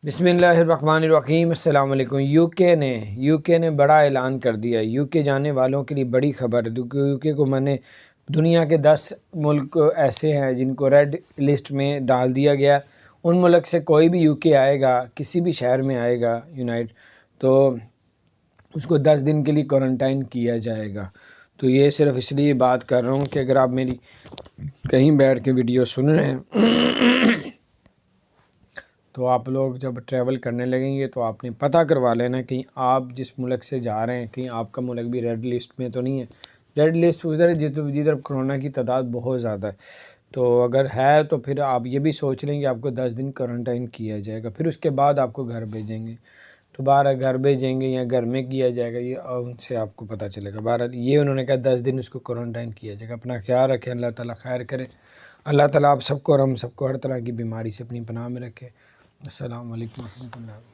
بسم اللہ الرحمن الرحیم۔ السلام علیکم۔ یو کے نے بڑا اعلان کر دیا ہے۔ یو کے جانے والوں کے لیے بڑی خبر ہے، کیونکہ یو کے کو میں نے دنیا کے 10 ملک ایسے ہیں جن کو ریڈ لسٹ میں ڈال دیا گیا۔ ان ملک سے کوئی بھی یو کے آئے گا، کسی بھی شہر میں آئے گا تو اس کو 10 دن کے لیے کوارنٹائن کیا جائے گا۔ تو یہ صرف اس لیے بات کر رہا ہوں کہ اگر آپ میری کہیں بیٹھ کے ویڈیو سن رہے ہیں تو آپ لوگ جب ٹریول کرنے لگیں گے تو آپ نے پتہ کروا لینا کہیں آپ جس ملک سے جا رہے ہیں کہیں آپ کا ملک بھی ریڈ لسٹ میں تو نہیں ہے۔ ریڈ لسٹ ادھر جدھر کرونا کی تعداد بہت زیادہ ہے، تو اگر ہے تو پھر آپ یہ بھی سوچ لیں کہ آپ کو 10 دن کوارنٹائن کیا جائے گا، پھر اس کے بعد آپ کو گھر بھیجیں گے۔ تو بہرحال گھر بھیجیں گے یا گھر میں کیا جائے گا، یہ ان سے آپ کو پتہ چلے گا۔ بہرحال یہ انہوں نے کہا 10 دن اس کو کوارنٹائن کیا جائے گا۔ اپنا خیال رکھیں، اللہ تعالیٰ خیر کرے۔ اللہ تعالیٰ آپ سب کو اور ہم سب کو ہر طرح کی بیماری سے اپنی پناہ میں رکھے۔ السلام علیکم ورحمۃ اللہ۔